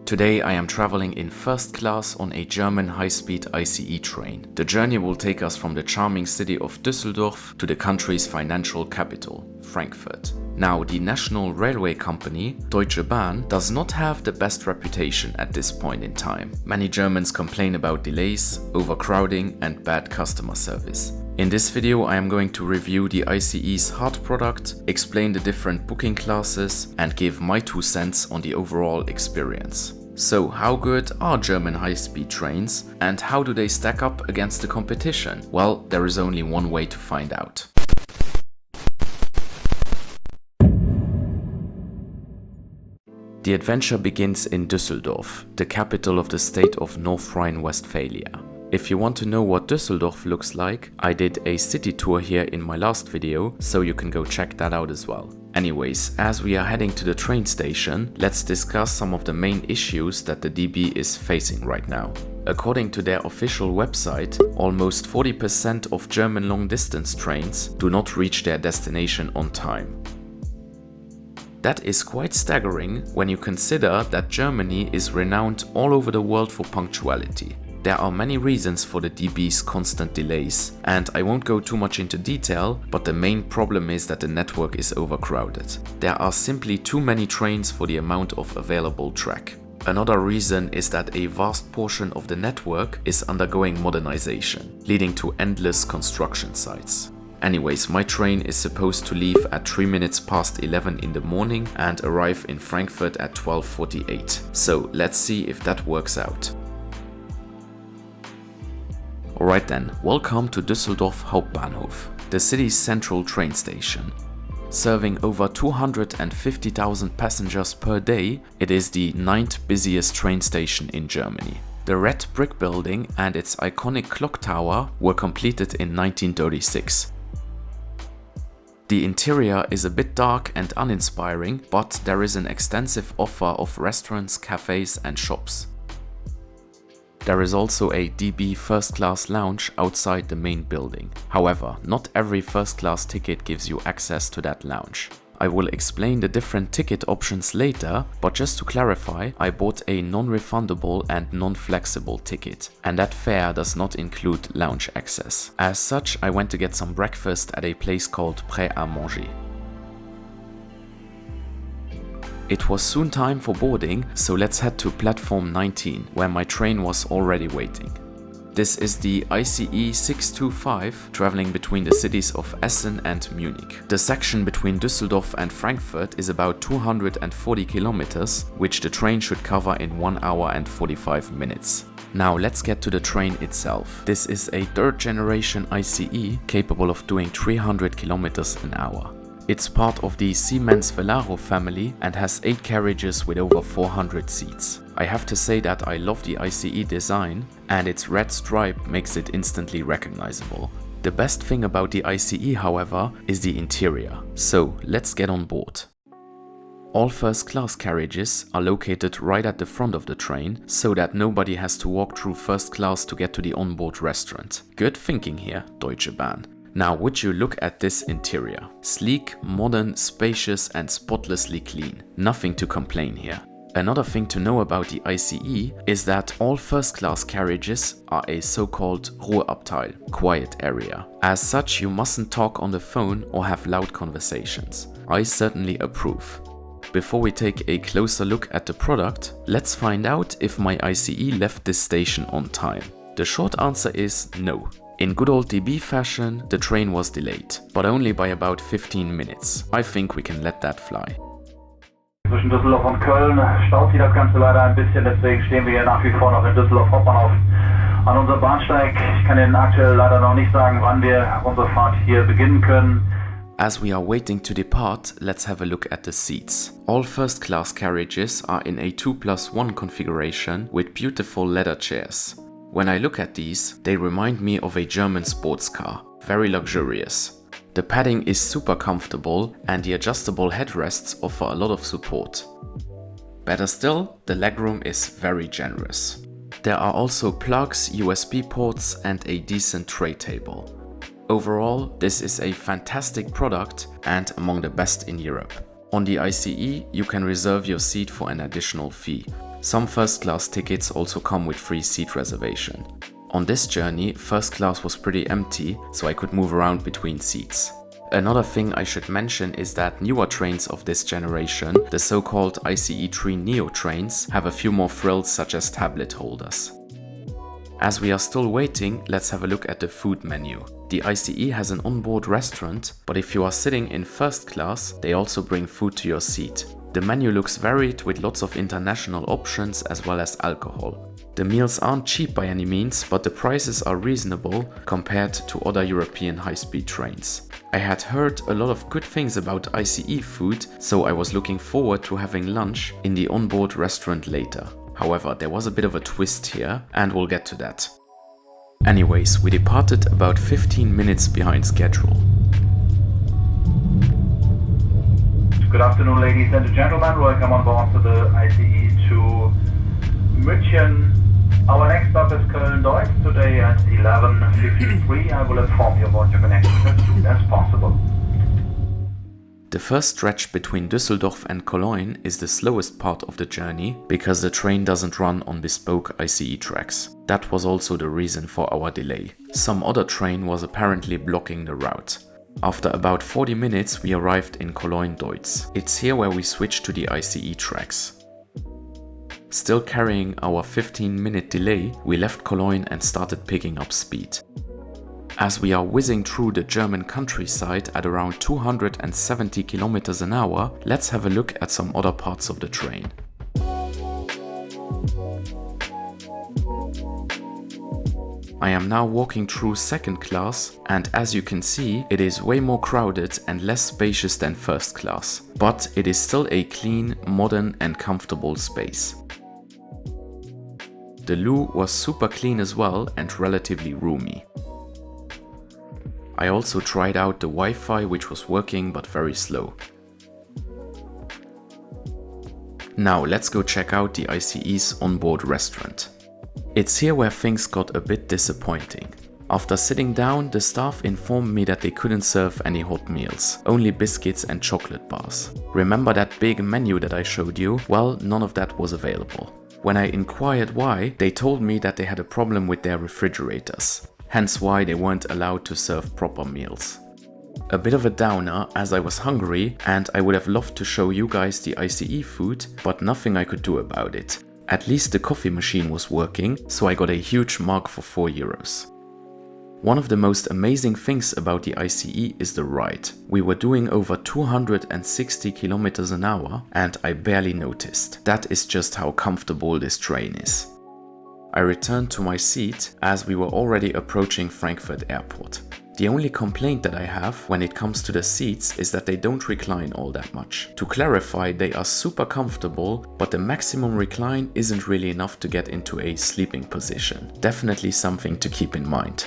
Today I am traveling in first class on a German high-speed ICE train. The journey will take us from the charming city of Düsseldorf to the country's financial capital, Frankfurt. Now, the national railway company, Deutsche Bahn, does not have the best reputation at this point in time. Many Germans complain about delays, overcrowding and bad customer service. In this video I am going to review the ICE's hard product, explain the different booking classes and give my 2 cents on the overall experience. So how good are German high-speed trains and how do they stack up against the competition? Well, there is only one way to find out. The adventure begins in Düsseldorf, the capital of the state of North Rhine-Westphalia. If you want to know what Düsseldorf looks like, I did a city tour here in my last video, so you can go check that out as well. Anyways, as we are heading to the train station, let's discuss some of the main issues that the DB is facing right now. According to their official website, almost 40% of German long-distance trains do not reach their destination on time. That is quite staggering when you consider that Germany is renowned all over the world for punctuality. There are many reasons for the DB's constant delays, and I won't go too much into detail, but the main problem is that the network is overcrowded. There are simply too many trains for the amount of available track. Another reason is that a vast portion of the network is undergoing modernization, leading to endless construction sites. Anyways, my train is supposed to leave at 3 minutes past 11 in the morning and arrive in Frankfurt at 12:48. So let's see if that works out. Alright then, welcome to Düsseldorf Hauptbahnhof, the city's central train station. Serving over 250,000 passengers per day, it is the 9th busiest train station in Germany. The red brick building and its iconic clock tower were completed in 1936. The interior is a bit dark and uninspiring, but there is an extensive offer of restaurants, cafes and shops. There is also a DB first class lounge outside the main building. However, not every first class ticket gives you access to that lounge. I will explain the different ticket options later, but just to clarify, I bought a non-refundable and non-flexible ticket, and that fare does not include lounge access. As such, I went to get some breakfast at a place called Prêt à Manger. It was soon time for boarding, so let's head to platform 19, where my train was already waiting. This is the ICE 625 traveling between the cities of Essen and Munich. The section between Düsseldorf and Frankfurt is about 240 kilometers, which the train should cover in 1 hour and 45 minutes. Now let's get to the train itself. This is a 3rd generation ICE capable of doing 300 kilometers an hour. It's part of the Siemens Velaro family and has 8 carriages with over 400 seats. I have to say that I love the ICE design and its red stripe makes it instantly recognizable. The best thing about the ICE, however, is the interior. So let's get on board. All first class carriages are located right at the front of the train so that nobody has to walk through first class to get to the onboard restaurant. Good thinking here, Deutsche Bahn. Now would you look at this interior. Sleek, modern, spacious and spotlessly clean. Nothing to complain here. Another thing to know about the ICE is that all first class carriages are a so-called Ruheabteil, quiet area. As such, you mustn't talk on the phone or have loud conversations. I certainly approve. Before we take a closer look at the product, let's find out if my ICE left this station on time. The short answer is no. In good old DB fashion, the train was delayed, but only by about 15 minutes. I think we can let that fly. Zwischen Düsseldorf und Köln staut sich das Ganze leider ein bisschen, deswegen stehen wir hier nach wie vor noch in Düsseldorf Hauptbahnhof an unserem Bahnsteig. Ich kann Ihnen aktuell leider noch nicht sagen, wann wir unsere Fahrt hier beginnen können. As we are waiting to depart, let's have a look at the seats. All first class carriages are in a 2+1 configuration with beautiful leather chairs. When I look at these, they remind me of a German sports car, very luxurious. The padding is super comfortable and the adjustable headrests offer a lot of support. Better still, the legroom is very generous. There are also plugs, USB ports and a decent tray table. Overall, this is a fantastic product and among the best in Europe. On the ICE, you can reserve your seat for an additional fee. Some first class tickets also come with free seat reservation. On this journey, first class was pretty empty, so I could move around between seats. Another thing I should mention is that newer trains of this generation, the so-called ICE 3 Neo trains, have a few more frills such as tablet holders. As we are still waiting, let's have a look at the food menu. The ICE has an onboard restaurant, but if you are sitting in first class, they also bring food to your seat. The menu looks varied with lots of international options as well as alcohol. The meals aren't cheap by any means, but the prices are reasonable compared to other European high-speed trains. I had heard a lot of good things about ICE food, so I was looking forward to having lunch in the onboard restaurant later. However, there was a bit of a twist here, and we'll get to that. Anyways, we departed about 15 minutes behind schedule. Good afternoon, ladies and gentlemen. Welcome on board to the ICE to München. Our next stop is Köln-Deutsch. Today at 11:53. I will inform you about your connection as soon as possible. The first stretch between Düsseldorf and Cologne is the slowest part of the journey because the train doesn't run on bespoke ICE tracks. That was also the reason for our delay. Some other train was apparently blocking the route. After about 40 minutes we arrived in Cologne-Deutsch. It's here where we switched to the ICE tracks. Still carrying our 15-minute delay, we left Cologne and started picking up speed. As we are whizzing through the German countryside at around 270 km an hour, let's have a look at some other parts of the train. I am now walking through second class, and as you can see, it is way more crowded and less spacious than first class. But it is still a clean, modern and comfortable space. The loo was super clean as well and relatively roomy. I also tried out the Wi-Fi, which was working but very slow. Now let's go check out the ICE's onboard restaurant. It's here where things got a bit disappointing. After sitting down, the staff informed me that they couldn't serve any hot meals, only biscuits and chocolate bars. Remember that big menu that I showed you? Well, none of that was available. When I inquired why, they told me that they had a problem with their refrigerators, hence why they weren't allowed to serve proper meals. A bit of a downer as I was hungry and I would have loved to show you guys the ICE food, but nothing I could do about it. At least the coffee machine was working, so I got a huge mug for €4. One of the most amazing things about the ICE is the ride. We were doing over 260 km an hour and I barely noticed. That is just how comfortable this train is. I returned to my seat as we were already approaching Frankfurt Airport. The only complaint that I have when it comes to the seats is that they don't recline all that much. To clarify, they are super comfortable, but the maximum recline isn't really enough to get into a sleeping position. Definitely something to keep in mind.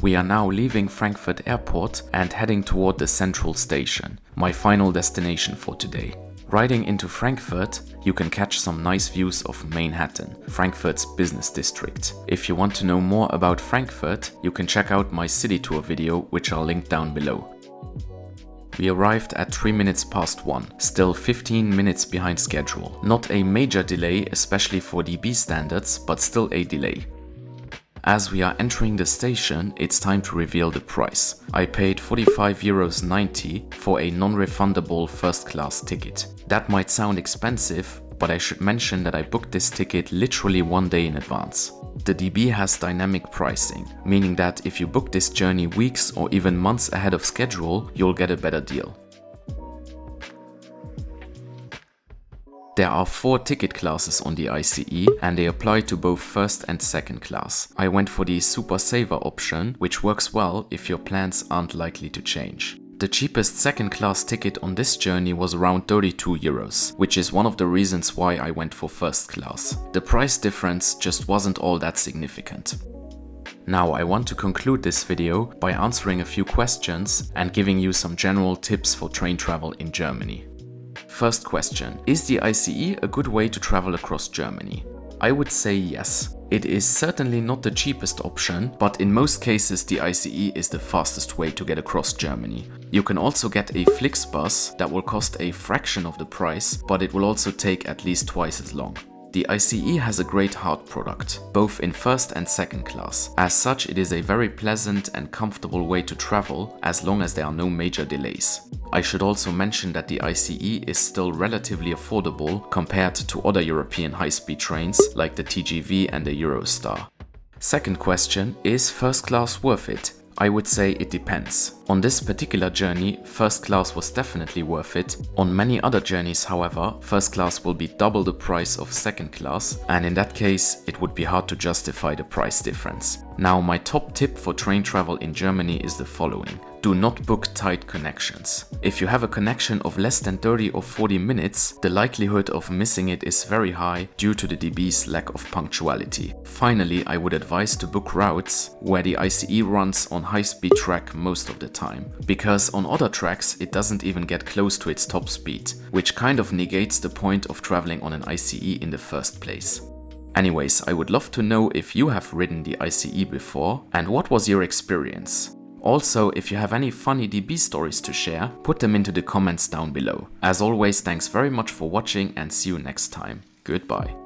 We are now leaving Frankfurt Airport and heading toward the central station, my final destination for today. Riding into Frankfurt, you can catch some nice views of Manhattan, Frankfurt's business district. If you want to know more about Frankfurt, you can check out my city tour video, which I'll link down below. We arrived at 3 minutes past 1, still 15 minutes behind schedule. Not a major delay, especially for DB standards, but still a delay. As we are entering the station, it's time to reveal the price. I paid €45.90 for a non-refundable first-class ticket. That might sound expensive, but I should mention that I booked this ticket literally 1 day in advance. The DB has dynamic pricing, meaning that if you book this journey weeks or even months ahead of schedule, you'll get a better deal. There are 4 ticket classes on the ICE and they apply to both first and second class. I went for the Super Saver option, which works well if your plans aren't likely to change. The cheapest second class ticket on this journey was around €32, which is one of the reasons why I went for first class. The price difference just wasn't all that significant. Now I want to conclude this video by answering a few questions and giving you some general tips for train travel in Germany. First question, is the ICE a good way to travel across Germany? I would say yes. It is certainly not the cheapest option, but in most cases the ICE is the fastest way to get across Germany. You can also get a Flixbus that will cost a fraction of the price, but it will also take at least twice as long. The ICE has a great hard product, both in first and second class. As such, it is a very pleasant and comfortable way to travel as long as there are no major delays. I should also mention that the ICE is still relatively affordable compared to other European high-speed trains like the TGV and the Eurostar. Second question, is first class worth it? I would say it depends. On this particular journey, first class was definitely worth it. On many other journeys, however, first class will be double the price of second class, and in that case, it would be hard to justify the price difference. Now, my top tip for train travel in Germany is the following. Do not book tight connections. If you have a connection of less than 30 or 40 minutes, the likelihood of missing it is very high due to the DB's lack of punctuality. Finally, I would advise to book routes where the ICE runs on high-speed track most of the time, because on other tracks it doesn't even get close to its top speed, which kind of negates the point of traveling on an ICE in the first place. Anyways, I would love to know if you have ridden the ICE before and what was your experience. Also, if you have any funny DB stories to share, put them into the comments down below. As always, thanks very much for watching and see you next time. Goodbye.